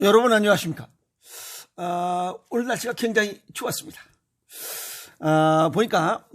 여러분 안녕하십니까? 오늘 날씨가 굉장히 좋았습니다. 보니까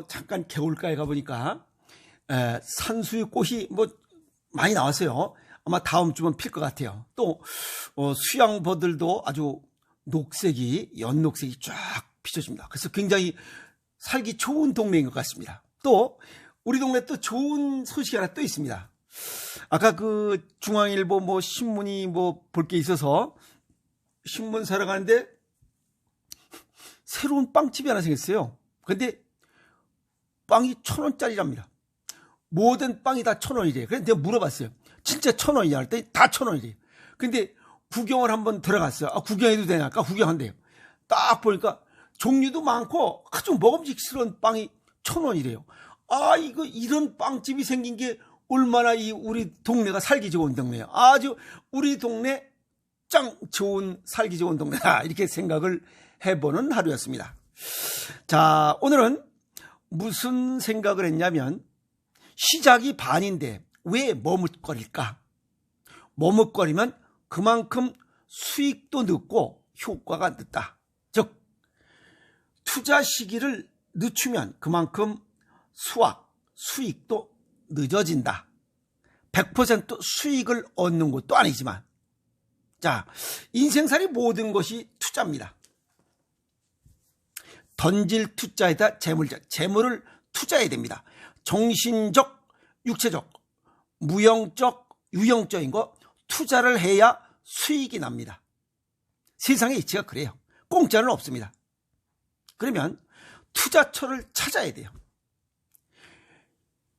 잠깐 개울가에 가보니까 산수유 꽃이 많이 나왔어요. 아마 다음 주면 필 것 같아요. 또 수양버들도 아주 연녹색이 쫙 비춰집니다. 그래서 굉장히 살기 좋은 동네인 것 같습니다. 또 우리 동네 또 좋은 소식이 하나 또 있습니다. 아까 그 중앙일보 신문이 볼 게 있어서 신문 사러 가는데 새로운 빵집이 하나 생겼어요. 근데 빵이 1,000원짜리랍니다. 모든 빵이 다 1,000원이래요. 그래서 내가 물어봤어요. 진짜 1,000원이냐? 그랬더니 다 1,000원이래요. 근데 구경을 한번 들어갔어요. 구경해도 되냐? 아까 구경한대요. 딱 보니까 종류도 많고 아주 먹음직스러운 빵이 1,000원이래요. 이런 빵집이 생긴 게 얼마나 우리 동네가 살기 좋은 동네예요. 아주 우리 동네 짱 좋은 살기 좋은 동네다. 이렇게 생각을 해보는 하루였습니다. 자, 오늘은 무슨 생각을 했냐면 시작이 반인데 왜 머뭇거릴까? 머뭇거리면 그만큼 수익도 늦고 효과가 늦다. 즉 투자 시기를 늦추면 그만큼 수익도 늦어진다. 100% 수익을 얻는 것도 아니지만, 자, 인생살이 모든 것이 투자입니다. 던질 투자에다 재물을 투자해야 됩니다. 정신적, 육체적, 무형적, 유형적인 거 투자를 해야 수익이 납니다. 세상의 이치가 그래요. 공짜는 없습니다. 그러면 투자처를 찾아야 돼요.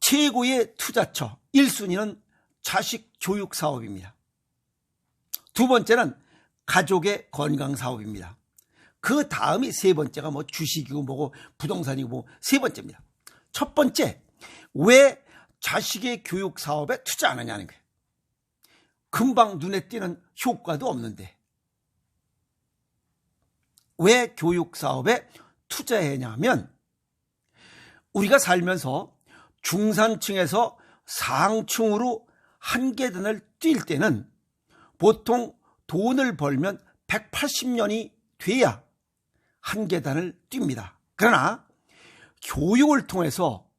최고의 투자처 1순위는 자식 교육 사업입니다. 두 번째는 가족의 건강 사업입니다. 그 다음이 세 번째가 주식이고 부동산이고 세 번째입니다. 첫 번째, 왜 자식의 교육 사업에 투자 안 하냐는 거예요. 금방 눈에 띄는 효과도 없는데 왜 교육 사업에 투자했냐면 우리가 살면서 중산층에서 상층으로 한 계단을 뛸 때는 보통 돈을 벌면 180년이 돼야 한 계단을 뜁니다. 그러나 교육을 통해서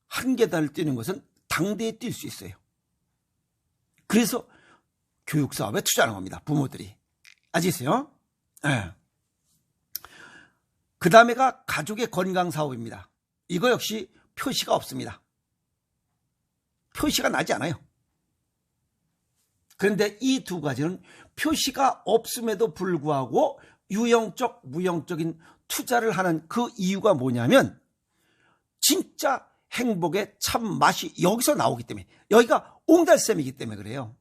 한 계단을 뛰는 것은 당대에 뛸 수 있어요. 그래서 교육 사업에 투자하는 겁니다. 부모들이. 아시겠어요? 네. 그 다음에가 가족의 건강 사업입니다. 이거 역시 표시가 없습니다. 표시가 나지 않아요. 그런데 이 두 가지는 표시가 없음에도 불구하고 유형적, 무형적인 투자를 하는 그 이유가 뭐냐면 진짜 행복의 참 맛이 여기서 나오기 때문에, 여기가 옹달샘이기 때문에 그래요.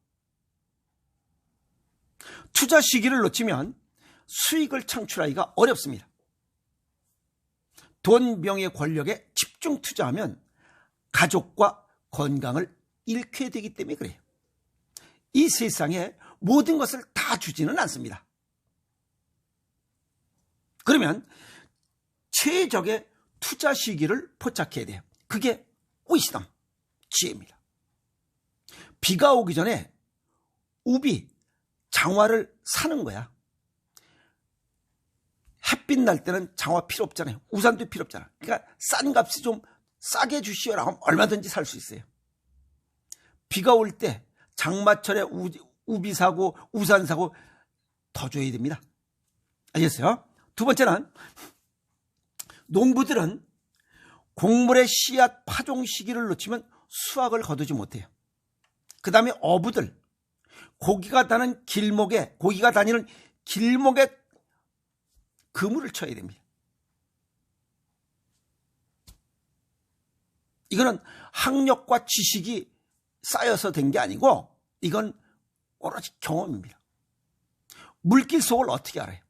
투자 시기를 놓치면 수익을 창출하기가 어렵습니다. 돈, 명예, 권력에 집중 투자하면 가족과 건강을 잃게 되기 때문에 그래요. 이 세상에 모든 것을 다 주지는 않습니다. 그러면 최적의 투자 시기를 포착해야 돼요. 그게 위스덤, 지혜입니다. 비가 오기 전에 우비, 장화를 사는 거야. 햇빛 날 때는 장화 필요 없잖아요. 우산도 필요 없잖아. 그러니까 싼 값이 좀 싸게 주시오라고 하면 얼마든지 살 수 있어요. 비가 올 때 장마철에 우비 사고 우산 사고 더 줘야 됩니다. 알겠어요? 두 번째는 농부들은 곡물의 씨앗 파종 시기를 놓치면 수확을 거두지 못해요. 그 다음에 어부들, 고기가 다니는 길목에 그물을 쳐야 됩니다. 이거는 학력과 지식이 쌓여서 된 게 아니고 이건 오로지 경험입니다. 물길 속을 어떻게 알아요?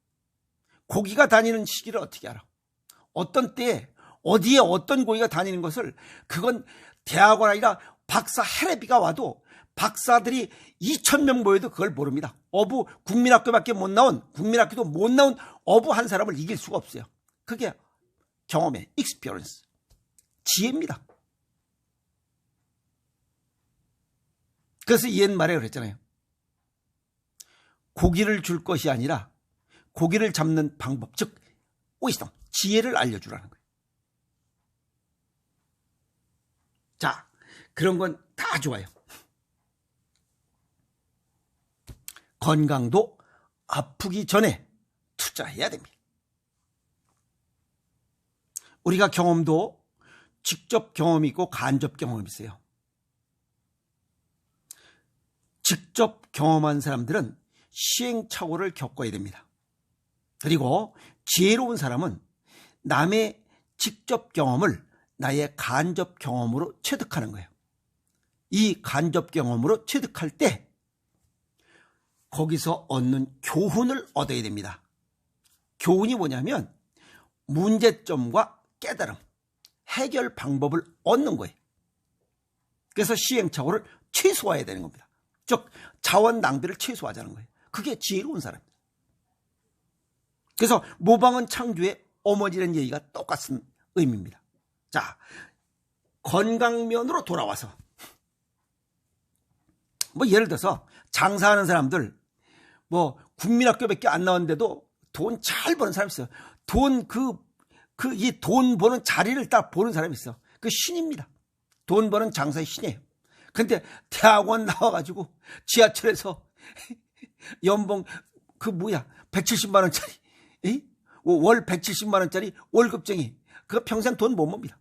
고기가 다니는 시기를 어떻게 알아? 어떤 때에 어디에 어떤 고기가 다니는 것을, 그건 대학원 아니라 박사 해례비가 와도 박사들이 2,000명 모여도 그걸 모릅니다. 국민학교도 못 나온 어부 한 사람을 이길 수가 없어요. 그게 경험의 experience, 지혜입니다. 그래서 옛말에 그랬잖아요. 고기를 줄 것이 아니라 고기를 잡는 방법, 즉 오이스덤, 지혜를 알려주라는 거예요. 자, 그런 건 다 좋아요. 건강도 아프기 전에 투자해야 됩니다. 우리가 경험도 직접 경험이 있고 간접 경험이 있어요. 직접 경험한 사람들은 시행착오를 겪어야 됩니다. 그리고 지혜로운 사람은 남의 직접 경험을 나의 간접 경험으로 체득하는 거예요. 이 간접 경험으로 체득할 때 거기서 얻는 교훈을 얻어야 됩니다. 교훈이 뭐냐면 문제점과 깨달음, 해결 방법을 얻는 거예요. 그래서 시행착오를 최소화해야 되는 겁니다. 즉 자원 낭비를 최소화하자는 거예요. 그게 지혜로운 사람입니다. 그래서 모방은 창조의 어머니라는 얘기가 똑같은 의미입니다. 자, 건강면으로 돌아와서 예를 들어서 장사하는 사람들 국민학교밖에 안 나왔는데도 돈 잘 버는 사람 있어요. 이 돈 버는 자리를 딱 보는 사람이 있어. 그 신입니다. 돈 버는 장사의 신이에요. 근데 대학원 나와가지고 지하철에서 연봉 170만 원짜리 월 170만 원짜리 월급쟁이 그거 평생 돈 못 봅니다.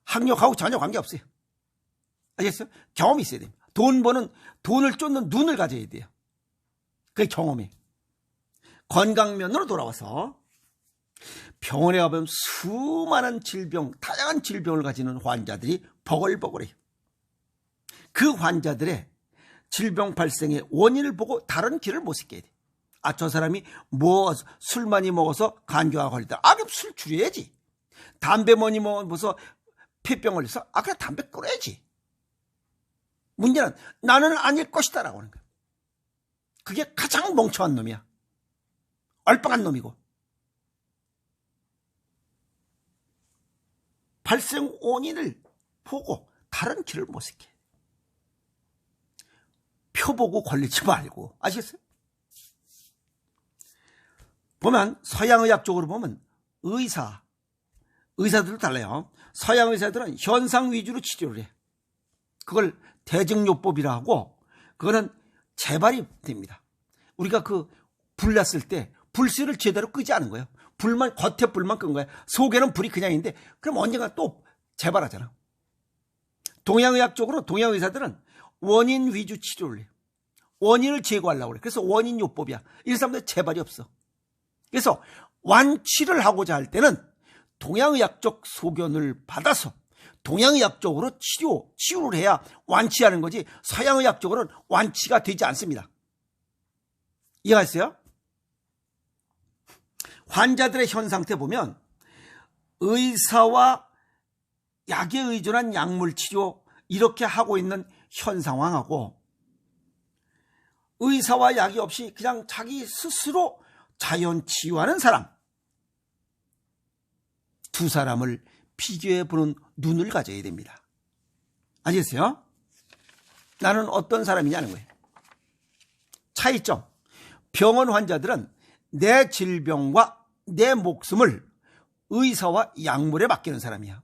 학력하고 전혀 관계없어요. 아시겠어요? 경험이 있어야 됩니다. 돈을 쫓는 눈을 가져야 돼요. 그게 경험이에요. 건강면으로 돌아와서 병원에 가보면 수많은 다양한 질병을 가지는 환자들이 버글버글해요. 그 환자들의 질병 발생의 원인을 보고 다른 길을 모색해야 돼요. 저 사람이 술 많이 먹어서 간교가 걸리다. 그럼 술 줄여야지. 담배 많이 먹어서 폐병 걸려서 그냥 담배 끊어야지. 문제는 나는 아닐 것이다 라고 하는 거예요. 그게 가장 멍청한 놈이야. 얼빵한 놈이고. 발생 원인을 보고 다른 길을 모색해. 표 보고 걸리지 말고. 아시겠어요? 보면 서양의학 쪽으로 보면 의사들도 달라요. 서양 의사들은 현상 위주로 치료를 해. 그걸 대증요법이라 하고 그거는 재발이 됩니다. 우리가 불 났을 때 불씨를 제대로 끄지 않은 거예요. 겉에 불만 끈 거야. 속에는 불이 그냥 있는데 그럼 언젠가 또 재발하잖아. 동양의학 쪽으로 동양 의사들은 원인 위주 치료를 해요. 원인을 제거하려고 그래. 그래서 원인요법이야. 이 사람들 재발이 없어. 그래서 완치를 하고자 할 때는 동양의학적 소견을 받아서 동양의학적으로 치유를 해야 완치하는 거지 서양의학적으로는 완치가 되지 않습니다. 이해하셨어요? 환자들의 현 상태 보면 의사와 약에 의존한 약물 치료 이렇게 하고 있는 현 상황하고 의사와 약이 없이 그냥 자기 스스로 자연 치유하는 사람, 두 사람을 비교해 보는 눈을 가져야 됩니다. 아시겠어요? 나는 어떤 사람이냐는 거예요. 차이점. 병원 환자들은 내 질병과 내 목숨을 의사와 약물에 맡기는 사람이야.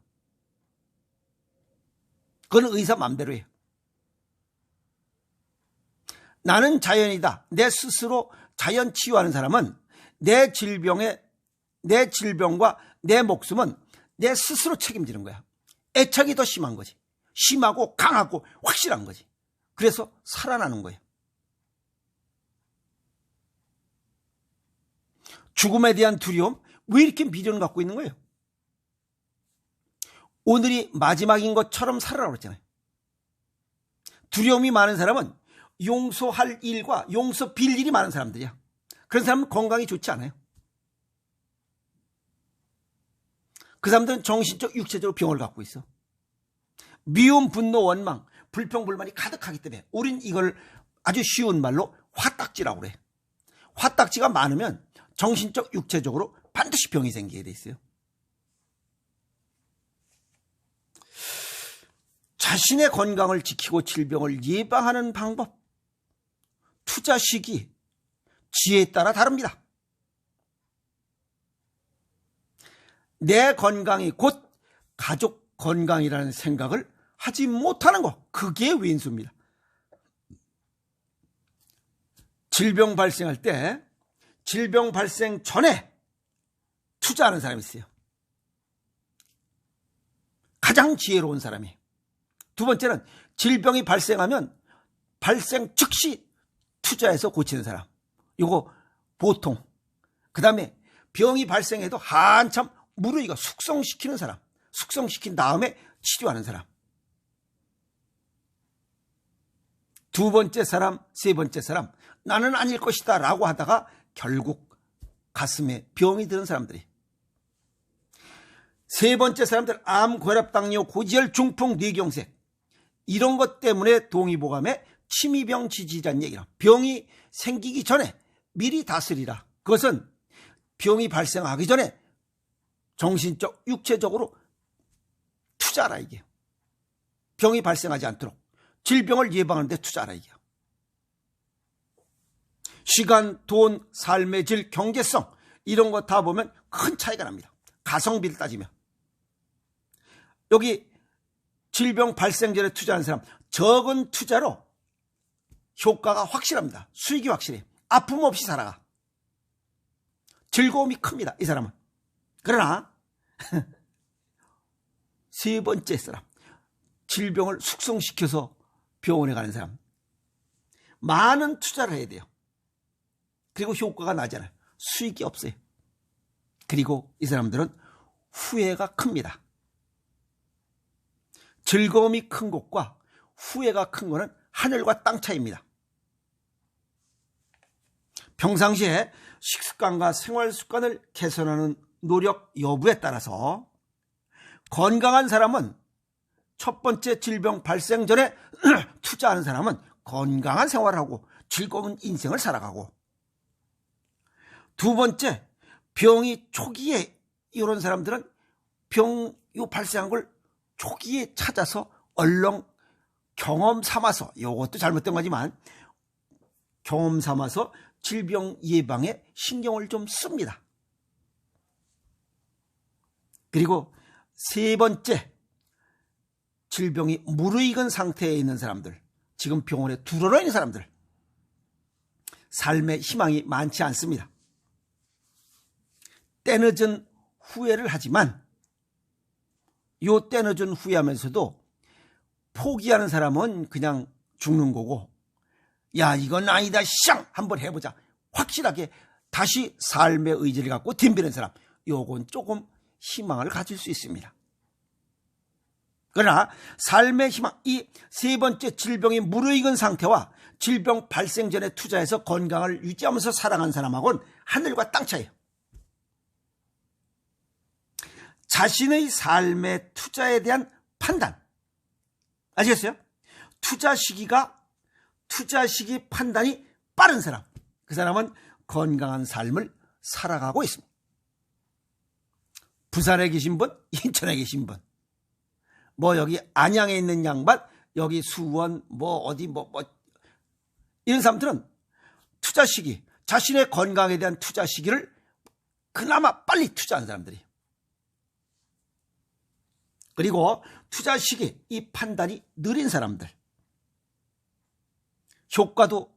그건 의사 맘대로 해요. 나는 자연이다. 내 스스로 자연 치유하는 사람은 내 질병과 내 목숨은 내 스스로 책임지는 거야. 애착이 더 심한 거지. 심하고 강하고 확실한 거지. 그래서 살아나는 거예요. 죽음에 대한 두려움? 왜 이렇게 미련을 갖고 있는 거예요? 오늘이 마지막인 것처럼 살아라고 그랬잖아요. 두려움이 많은 사람은 용서할 일과 용서 빌 일이 많은 사람들이야. 그런 사람은 건강이 좋지 않아요. 그 사람들은 정신적, 육체적으로 병을 갖고 있어. 미움, 분노, 원망, 불평, 불만이 가득하기 때문에 우린 이걸 아주 쉬운 말로 화딱지라고 그래. 화딱지가 많으면 정신적, 육체적으로 반드시 병이 생기게 돼 있어요. 자신의 건강을 지키고 질병을 예방하는 방법. 투자 시기 지혜에 따라 다릅니다. 내 건강이 곧 가족 건강이라는 생각을 하지 못하는 것, 그게 왼수입니다. 질병 발생할 때 질병 발생 전에 투자하는 사람이 있어요. 가장 지혜로운 사람이. 두 번째는 질병이 발생하면 발생 즉시 투자해서 고치는 사람. 요거 보통. 그 다음에 병이 발생해도 한참 무르익어 숙성시키는 사람. 숙성시킨 다음에 치료하는 사람. 두 번째 사람, 세 번째 사람, 나는 아닐 것이다 라고 하다가 결국 가슴에 병이 드는 사람들이. 세 번째 사람들, 암, 고혈압, 당뇨, 고지혈, 중풍, 뇌경색, 이런 것 때문에 동의보감에 침이병 지지라는 얘기라. 병이 생기기 전에 미리 다스리라. 그것은 병이 발생하기 전에 정신적, 육체적으로 투자하라 이게. 병이 발생하지 않도록 질병을 예방하는 데 투자하라 이게. 시간, 돈, 삶의 질, 경제성, 이런 거 다 보면 큰 차이가 납니다. 가성비를 따지면. 여기 질병 발생 전에 투자하는 사람, 적은 투자로 효과가 확실합니다. 수익이 확실해. 아픔 없이 살아가. 즐거움이 큽니다, 이 사람은. 그러나 세 번째 사람, 질병을 숙성시켜서 병원에 가는 사람, 많은 투자를 해야 돼요. 그리고 효과가 나잖아요. 수익이 없어요. 그리고 이 사람들은 후회가 큽니다. 즐거움이 큰 것과 후회가 큰 것은 하늘과 땅 차이입니다. 평상시에 식습관과 생활습관을 개선하는 노력 여부에 따라서 건강한 사람은 첫 번째 질병 발생 전에 투자하는 사람은 건강한 생활을 하고 즐거운 인생을 살아가고, 두 번째, 병이 초기에 이런 사람들은 병이 발생한 걸 초기에 찾아서 얼렁 경험 삼아서, 이것도 잘못된 거지만 경험 삼아서 질병 예방에 신경을 좀 씁니다. 그리고 세 번째, 질병이 무르익은 상태에 있는 사람들, 지금 병원에 들어와 있는 사람들, 삶의 희망이 많지 않습니다. 때늦은 후회를 하지만 요 때늦은 후회하면서도 포기하는 사람은 그냥 죽는 거고, 야 이건 아니다 쌍 한번 해보자 확실하게 다시 삶의 의지를 갖고 덤비는 사람, 요건 조금 희망을 가질 수 있습니다. 그러나 삶의 희망, 이 세 번째 질병이 무르익은 상태와 질병 발생 전에 투자해서 건강을 유지하면서 살아간 사람하고는 하늘과 땅 차이예요. 자신의 삶의 투자에 대한 판단, 아시겠어요? 투자 시기 판단이 빠른 사람, 그 사람은 건강한 삶을 살아가고 있습니다. 부산에 계신 분, 인천에 계신 분, 뭐 여기 안양에 있는 양반, 여기 수원, 뭐 어디 뭐 이런 사람들은 투자 시기, 자신의 건강에 대한 투자 시기를 그나마 빨리 투자하는 사람들이. 그리고 투자 시기, 이 판단이 느린 사람들, 효과도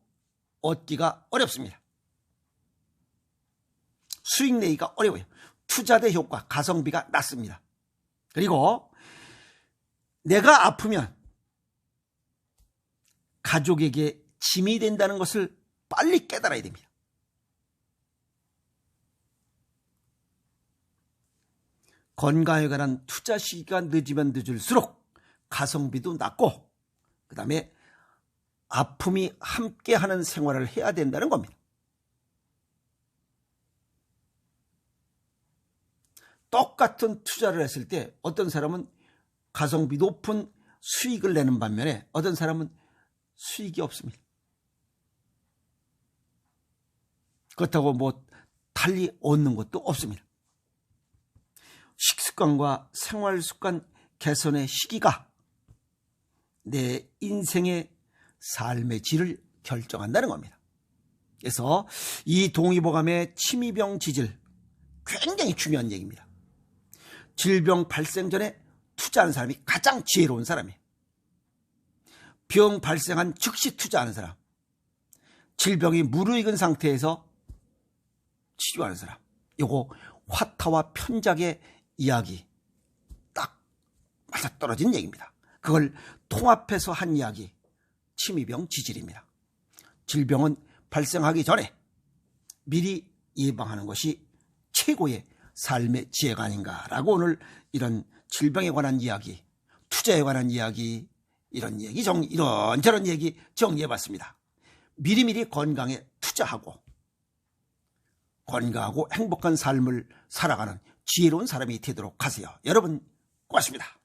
얻기가 어렵습니다. 수익 내기가 어려워요. 투자대 효과, 가성비가 낮습니다. 그리고 내가 아프면 가족에게 짐이 된다는 것을 빨리 깨달아야 됩니다. 건강에 관한 투자 시기가 늦으면 늦을수록 가성비도 낮고, 그 다음에 아픔이 함께하는 생활을 해야 된다는 겁니다. 똑같은 투자를 했을 때 어떤 사람은 가성비 높은 수익을 내는 반면에 어떤 사람은 수익이 없습니다. 그렇다고 뭐 달리 얻는 것도 없습니다. 식습관과 생활습관 개선의 시기가 내 인생의 삶의 질을 결정한다는 겁니다. 그래서 이 동의보감의 침이병 지질 굉장히 중요한 얘기입니다. 질병 발생 전에 투자하는 사람이 가장 지혜로운 사람이에요. 병 발생한 즉시 투자하는 사람, 질병이 무르익은 상태에서 치료하는 사람, 요거 화타와 편작의 이야기 딱 맞아떨어진 얘기입니다. 그걸 통합해서 한 이야기, 침이병 지질입니다. 질병은 발생하기 전에 미리 예방하는 것이 최고의 삶의 지혜가 아닌가라고 오늘 이런 질병에 관한 이야기, 투자에 관한 이야기, 이런저런 얘기 정리해봤습니다. 미리미리 건강에 투자하고 건강하고 행복한 삶을 살아가는 지혜로운 사람이 되도록 하세요. 여러분 고맙습니다.